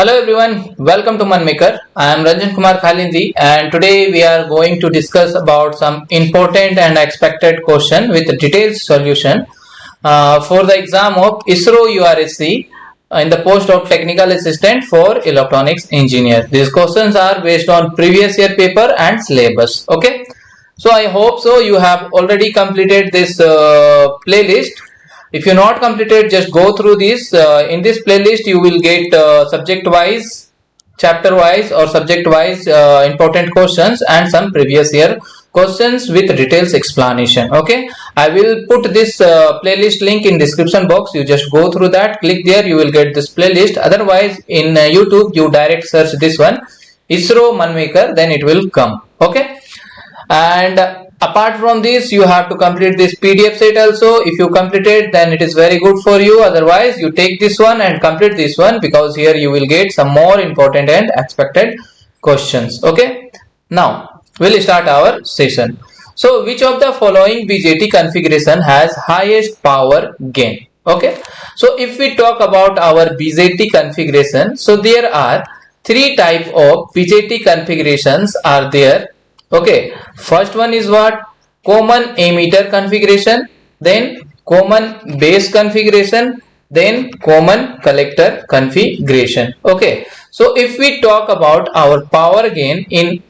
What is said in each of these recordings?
Hello everyone, welcome to Mann. I am Ranjan Kalindi and today we are going to discuss about some important and expected question with detailed solution for the exam of ISRO URSC in the post of Technical Assistant for Electronics Engineer. These questions are based on previous year paper and syllabus. Okay, so I hope so you have already completed this playlist. If you not completed, just go through this. In this playlist you will get subject wise, chapter wise or subject wise important questions and some previous year questions with details explanation. Okay, I will put this playlist link in description box. You just go through that, click there, you will get this playlist. Otherwise in YouTube you direct search this one, ISRO Manmaker, then it will come. Okay, and apart from this you have to complete this PDF set also. If you complete it, then it is very good for you. Otherwise you take this one and complete this one, because here you will get some more important and expected questions. Okay, now we'll start our session. So which of the following BJT configuration has highest power gain? Okay, so if we talk about our BJT configuration, so there are three type of BJT configurations are there. Okay, first one is what? Common emitter configuration, then common base configuration, then common collector configuration. Okay, so if we talk about our power gain in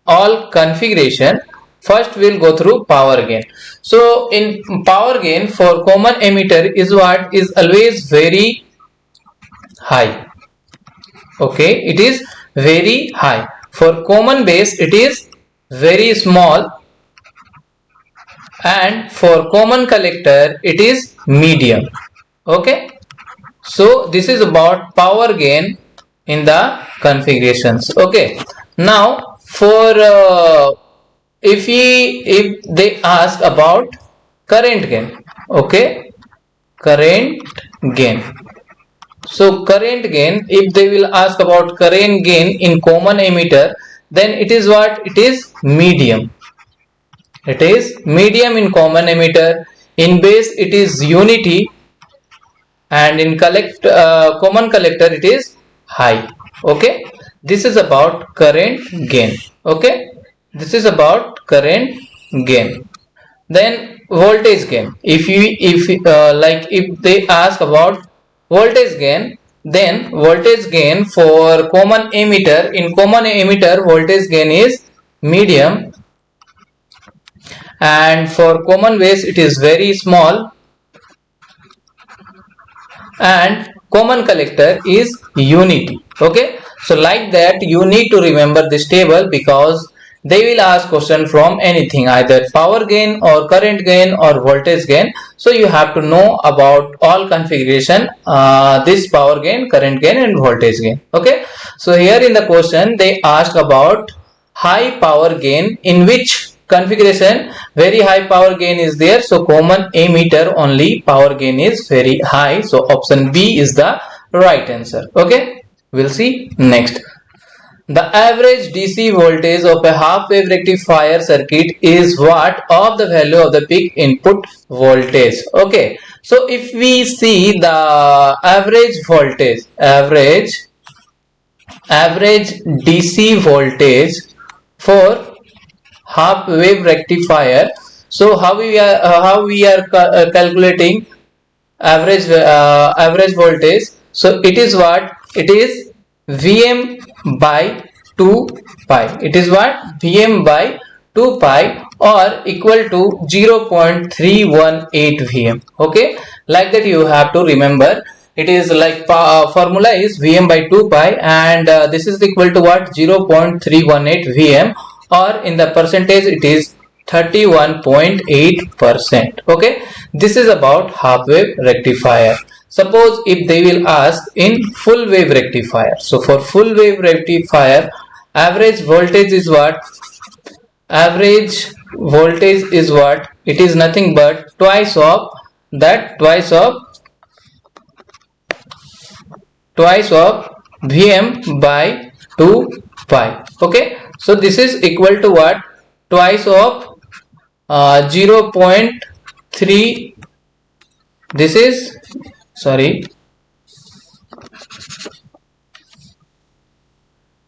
all configuration, first we'll go through power gain. So in power gain for common emitter is what? Is always very high. Okay, it is very high. For common base it is very small, and for common collector it is medium. Okay, so this is about power gain in the configurations. Okay, now for if they ask about current gain. Okay, current gain. So current gain, if they will ask about current gain in common emitter, then it is what? It is medium. It is medium in common emitter. In base it is unity, and in common collector it is high. Okay, this is about current gain. Okay, this is about current gain. Then voltage gain. If they ask about voltage gain, then voltage gain for common emitter, in common emitter voltage gain is medium, and for common base it is very small, and common collector is unity. Okay, so like that you need to remember this table, because they will ask question from anything, either power gain or current gain or voltage gain. So you have to know about all configuration, this power gain, current gain and voltage gain. Okay, so here in the question they asked about high power gain. In which configuration very high power gain is there? So common emitter only power gain is very high. So option B is the right answer. Okay, we'll see next. The average DC voltage of a half wave rectifier circuit is what of the value of the peak input voltage? Okay, so if we see the average voltage, average DC voltage for half wave rectifier, so how we are calculating average voltage? So it is what? It is Vm by 2 pi. It is what? Vm by 2 pi, or equal to 0.318 Vm. Okay, like that you have to remember. It is like formula is Vm by 2 pi, and this is equal to what? 0.318 Vm, or in the percentage it is 31.8%. Okay, this is about half wave rectifier. Suppose if they will ask in full wave rectifier, so for full wave rectifier average voltage is what? Average voltage is what? It is nothing but twice of Vm by 2 pi. Okay, so this is equal to what? Twice of 0.3. This is, sorry,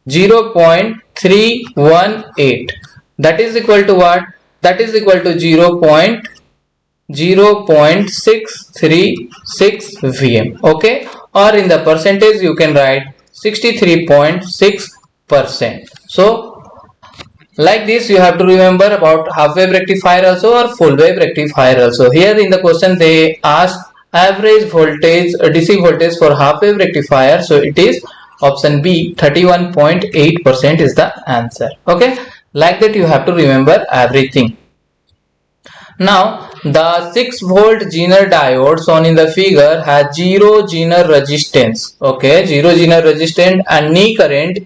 0.318. That is equal to what? That is equal to 0.636 Vm. Okay, or in the percentage you can write 63.6%. So like this you have to remember about half wave rectifier also or full wave rectifier also. Here in the question they ask average voltage DC voltage for half wave rectifier, so it is option B, 31.8% is the answer. Okay, like that you have to remember everything. Now the 6 volt Zener diode shown in the figure has 0 Zener resistance. Okay, 0 Zener resistance and knee current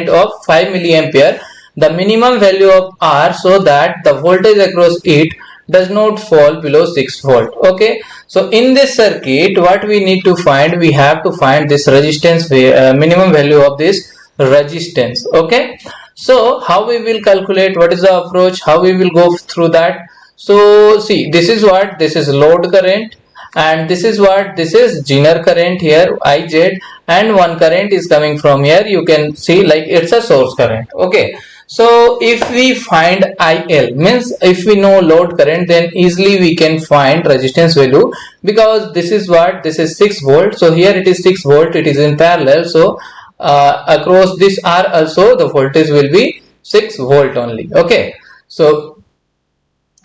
of 5 milliampere. The minimum value of R so that the voltage across it does not fall below 6 volt. Okay, so in this circuit what we need to find, we have to find this resistance minimum value of this resistance. Okay, so how we will calculate, what is the approach, how we will go through that? So see, this is what, this is load current, and this is what, this is Zener current here, IZ, and one current is coming from here, you can see like it's a source current. Okay, so if we find IL, means if we know load current, then easily we can find resistance value, because this is what, this is 6 volt, so here it is 6 volt, it is in parallel, so across this R also the voltage will be 6 volt only. Okay, so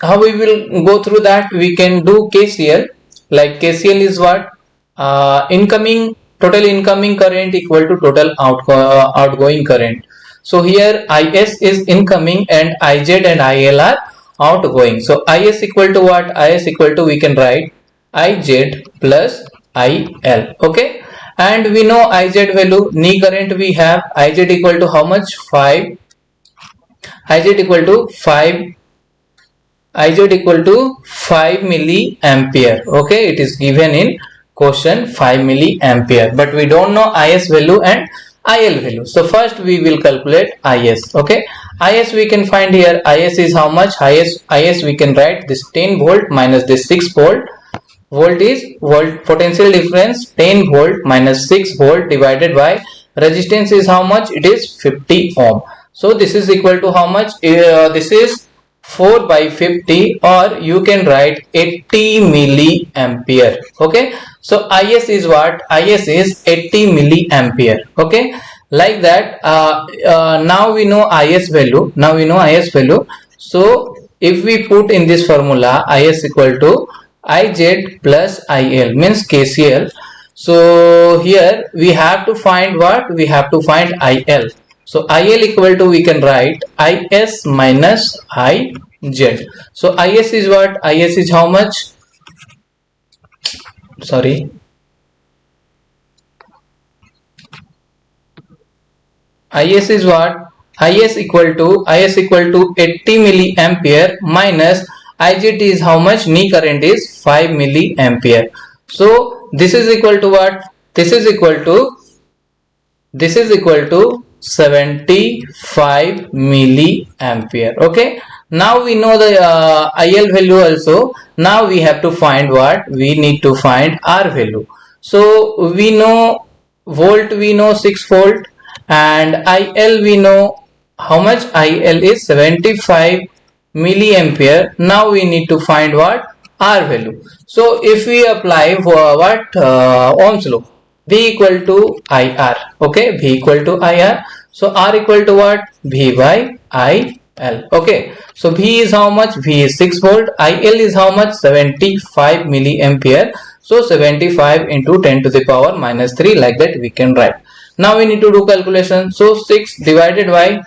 how we will go through that? We can do KCL. Like KCL is what, total incoming current equal to total outgoing current. So here IS is incoming and IZ and IL are outgoing. So IS equal to what? IS equal to, we can write IZ plus IL. Okay, and we know IZ value, knee current we have IZ equal to how much? 5. IZ equal to 5. IZ equal to 5 milliampere. Okay, it is given in question 5 milliampere, but we don't know IS value and IL value. So first we will calculate IS. Okay, IS we can find here, IS is how much? IS we can write this 10 volt minus this 6 volt. Volt is potential difference, 10 volt minus 6 volt divided by resistance is how much? It is 50 ohm. So this is equal to how much? This is 4 by 50, or you can write 80 milliampere. Okay, so IS is what? IS is 80 milliampere. Okay, like that. Now we know IS value. So if we put in this formula IS equal to IZ plus IL, means KCL. So here we have to find what? We have to find IL. So IL equal to, we can write IS minus IZ. So IS is what? IS is how much? Sorry. IS is what? IS equal to 80 milliampere minus IZ is how much? Knee current is 5 milliampere. So this is equal to what? This is equal to 75 milliampere. Okay, now we know the IL value also. Now we have to find what? We need to find R value. So we know volt, we know 6 volt, and IL we know how much? IL is 75 milliampere. Now we need to find what? R value. So if we apply what? Ohm's law, V equal to IR. Okay, V equal to IR. So R equal to what? V by IL. Okay, so V is how much? V is 6 volt. IL is how much? 75 milliampere. So 75 into 10 to the power minus 3, like that we can write. Now we need to do calculation. So 6 divided by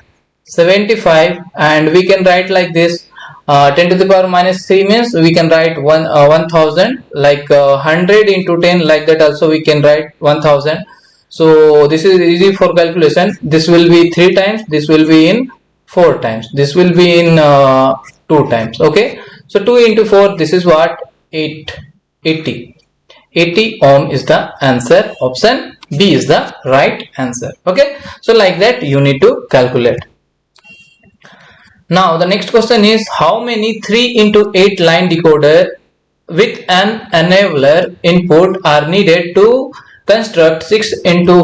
75, and we can write like this. 10 to the power minus 3 means we can write 1000, like 100 into 10, like that also we can write 1000. So this is easy for calculation. This will be 3 times, this will be in 4 times, this will be in 2 times. Okay, so 2 into 4, this is what? 80 ohm is the answer. Option B is the right answer. Okay, so like that you need to calculate. Now the next question is, how many 3 into 8 line decoder with an enabler input are needed to construct 6 into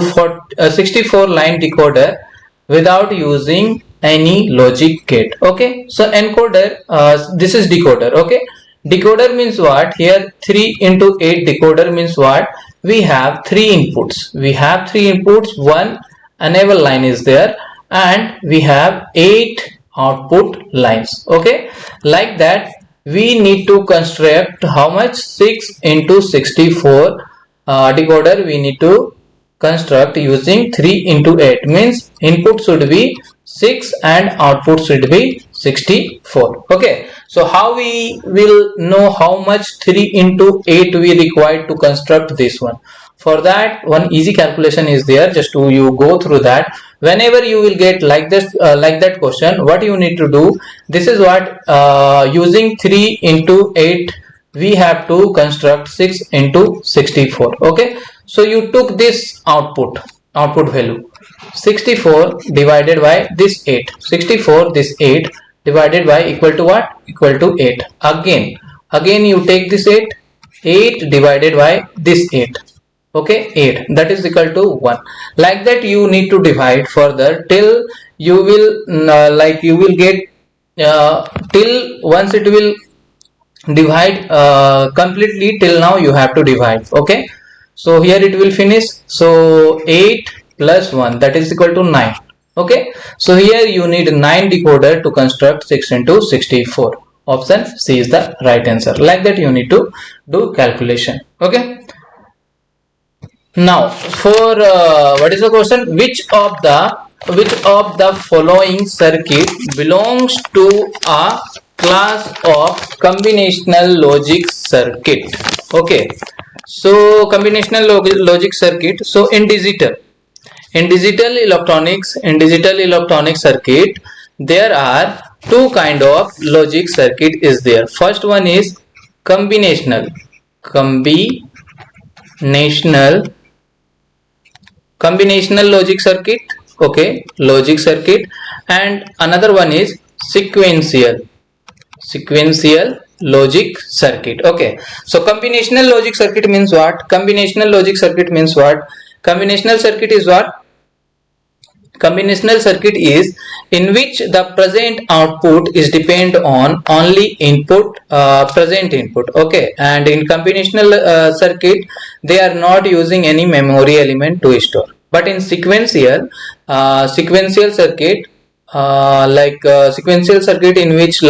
64 line decoder without using any logic gate. Okay, so encoder, this is decoder. Okay, decoder means what? Here 3 into 8 decoder means what? We have 3 inputs. We have 3 inputs. One enable line is there, and we have 8 output lines. Okay, like that we need to construct how much? 6 into 64 decoder we need to construct using 3 into 8, means input should be 6 and output should be 64. Okay, so how we will know how much 3 into 8 we require to construct this one? For that, one easy calculation is there. Just to you go through that. Whenever you will get like this, like that question, what you need to do? This is what, using 3 into 8 we have to construct 6 into 64. Okay, so you took this output value 64 divided by this 8, 64 this 8 divided by equal to what? Equal to 8. Again you take this 8 divided by this 8. Okay, 8, that is equal to 1. Like that you need to divide further till you will you will get till once it will divide completely. Till now you have to divide. Okay, so here it will finish. So 8 plus 1, that is equal to 9. Okay, so here you need 9 decoder to construct 6 into 64. Option C is the right answer. Like that you need to do calculation. Okay, now for what is the question? Which of the following circuit belongs to a class of combinational logic circuit? Okay, so combinational logic circuit. So in digital electronic circuit, there are two kind of logic circuit is there. First one is combinational logic circuit. Okay, logic circuit. And another one is sequential logic circuit. Okay, so combinational logic circuit means what? Combinational circuit is what? Conventional circuit is in which the present output is depend on only input, present input. Okay, and in combinational circuit they are not using any memory element to store. But in sequential circuit, sequential circuit in which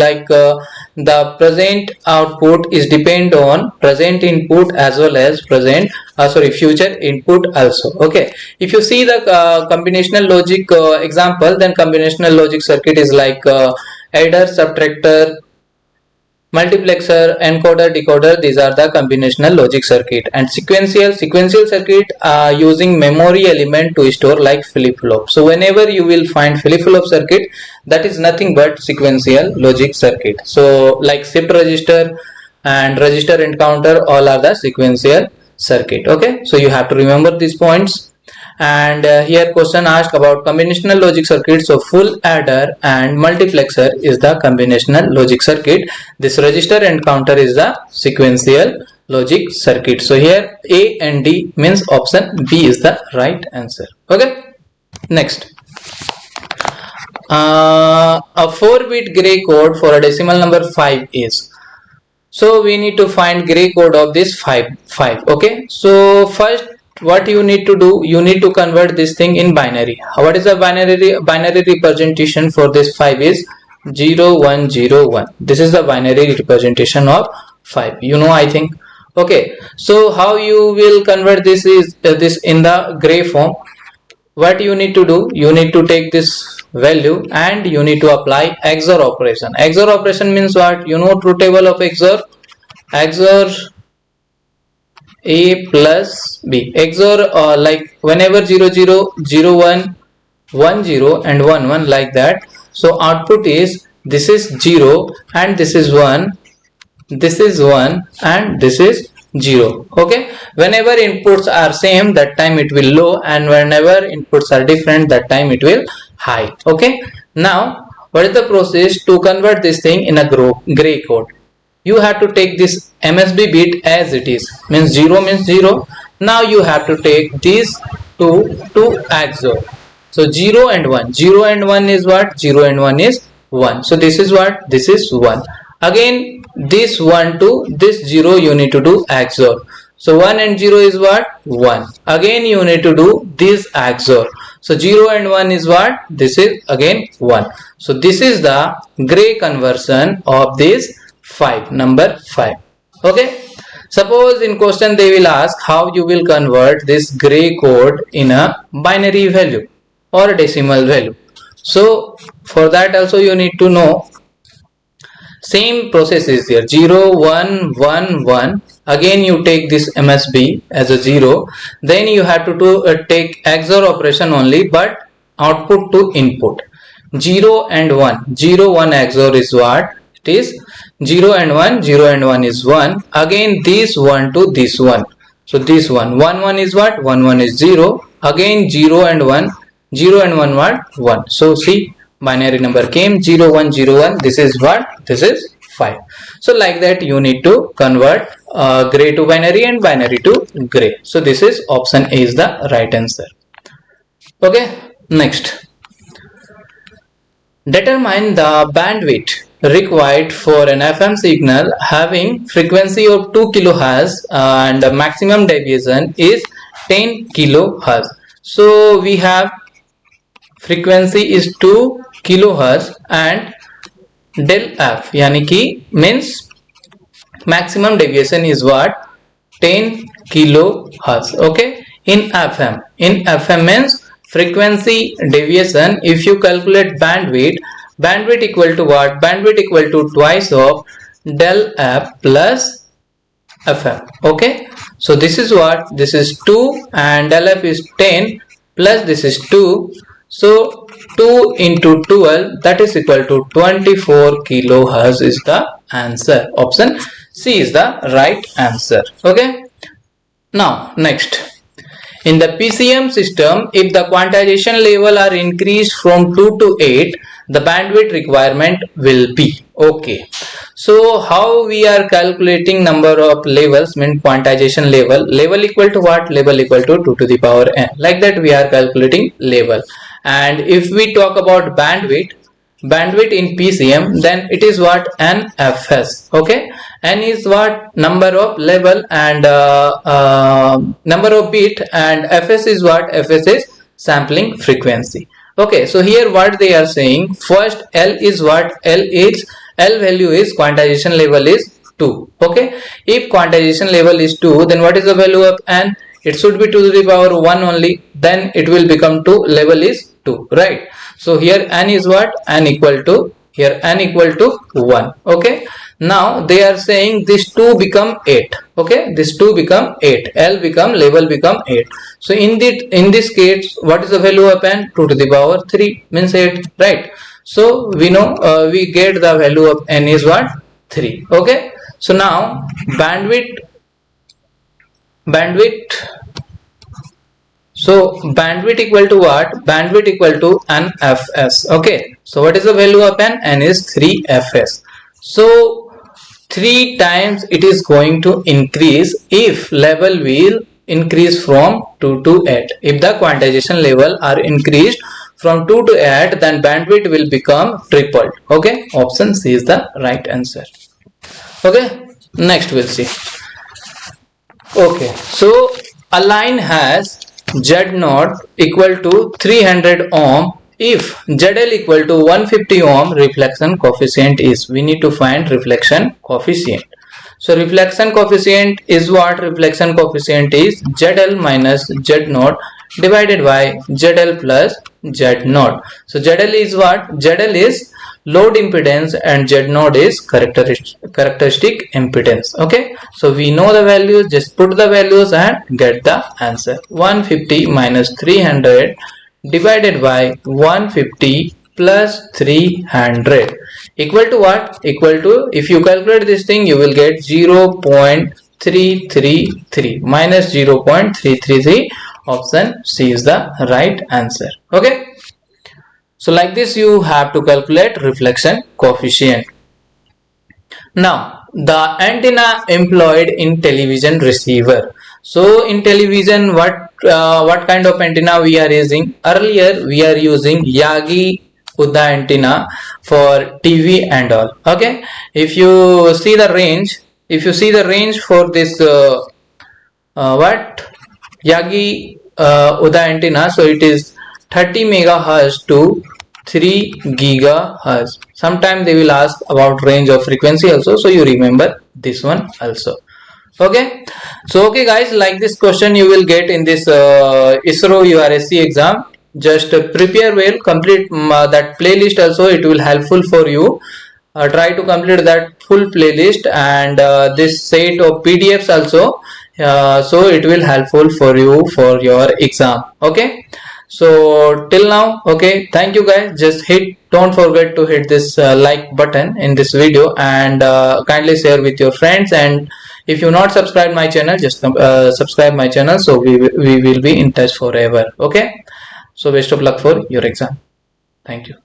the present output is depend on present input as well as future input also. Okay, if you see the combinational logic example, then combinational logic circuit is like adder, subtractor, multiplexer, encoder, decoder. These are the combinational logic circuit. And sequential circuit using memory element to store like flip-flop. So whenever you will find flip-flop circuit, that is nothing but sequential logic circuit. So like shift register and register and counter, all are the sequential circuit. Okay, so you have to remember these points. And here question asked about combinational logic circuit. So full adder and multiplexer is the combinational logic circuit. This register and counter is the sequential logic circuit. So here A and D means option B is the right answer. Okay, next. A 4-bit gray code for a decimal number 5 is. So we need to find gray code of this 5. Okay, so first what you need to do, you need to convert this thing in binary. What is the binary representation for this 5 is 0101. This is the binary representation of 5, you know, I think. Okay, so how you will convert this is this in the gray form. What you need to do, you need to take this value and you need to apply XOR operation. XOR operation means what? You know, truth table of XOR A plus B. XOR like whenever 0 0 0 1 1 0 and 1 1 like that. So output is this is 0 and this is 1, this is 1 and this is 0. Okay, whenever inputs are same, that time it will low, and whenever inputs are different, that time it will high. Okay, now what is the process to convert this thing in a gray code? You have to take this MSB bit as it is, means 0 means 0. Now you have to take these two to XOR. So 0 and 1, 0 and 1 is what? 0 and 1 is 1. So this is what? This is 1. Again this 1 to this 0 you need to do XOR. So 1 and 0 is what? 1. Again you need to do this XOR. So 0 and 1 is what? This is again 1. So this is the gray conversion of this 5, number 5. Okay. Suppose in question they will ask how you will convert this gray code in a binary value or a decimal value. So for that also you need to know same process is there. 0 1 1 1. Again you take this MSB as a 0. Then you have to take XOR operation only, but output to input. 0 and 1. 0 1 XOR is what? It is 0 and 1. 0 and 1 is 1. Again this 1 to this 1. So this 1. 1 1 is what? 1 1 is 0. Again 0 and 1. 0 and 1 what? 1. So see, binary number came 0 1 0 1. This is what? This is 5. So like that you need to convert gray to binary and binary to gray. So this is option A is the right answer. Okay, next. Determine the bandwidth required for an FM signal having frequency of 2 kHz and the maximum deviation is 10 kHz. So we have frequency is 2 kHz and del f yani ki means maximum deviation is what? 10 kHz. Okay, in FM means frequency deviation. If you calculate bandwidth equal to what? Bandwidth equal to twice of del f plus FM. Okay, so this is what? This is 2 and del f is 10 plus this is 2. So 2 into 12, that is equal to 24 kHz is the answer. Option C is the right answer. Okay. Now next. In the PCM system, if the quantization level are increased from 2 to 8, the bandwidth requirement will be. Okay. So how we are calculating number of levels, mean quantization level. Level equal to what? Level equal to 2 to the power n. Like that we are calculating level. And if we talk about bandwidth in PCM, then it is what? NFS. Okay, N is what? Number of level and number of bit, and Fs is what? Fs is sampling frequency. Okay, so here what they are saying, first L is what? L value is quantization level is 2. Okay, if quantization level is 2, then what is the value of N? It should be 2 to the power 1 only, then it will become 2, level is 2, right? So here N is what? N equal to, here N equal to 1. Okay, now they are saying this 2 become 8. Okay, this 2 become 8, L become, level become 8. So in this case, what is the value of N? 2 to the power 3 means 8, right? So we know we get the value of N is what? 3. Okay, so now bandwidth, so bandwidth equal to what? Bandwidth equal to NFS. Okay, so what is the value of N? N is 3Fs. So 3 times it is going to increase if level will increase from 2 to 8. If the quantization level are increased from 2 to 8, then bandwidth will become tripled. Okay, option C is the right answer. Okay, next we'll see. Okay, so a line has Z0 equal to 300 ohm. If ZL equal to 150 ohm, reflection coefficient is, we need to find reflection coefficient. So reflection coefficient is what? Reflection coefficient is ZL minus Z0 divided by ZL plus Z0. So ZL is what? ZL is load impedance and Z0 is characteristic impedance. Okay, so we know the values, just put the values and get the answer. 150 minus 300 divided by 150 plus 300 equal to what? Equal to, if you calculate this thing, you will get 0.333 minus 0.333. Option C is the right answer. Okay, so like this you have to calculate reflection coefficient. Now the antenna employed in television receiver. So in television, what what kind of antenna we are using. Earlier we are using Yagi Uda antenna for TV and all. Okay, if you see the range for this what Yagi Uda antenna, so it is 30 megahertz to 3 gigahertz. Sometimes they will ask about range of frequency also, so you remember this one also. Okay, so okay guys, like this question you will get in this ISRO URSC exam. Just prepare well, complete that playlist also, it will helpful for you. Try to complete that full playlist and this set of PDFs also, so it will helpful for you for your exam. Okay, so till now, okay, thank you guys. Just don't forget to hit this like button in this video and kindly share with your friends, and if you not subscribe my channel, just subscribe my channel, so we will be in touch forever. Okay, so best of luck for your exam. Thank you.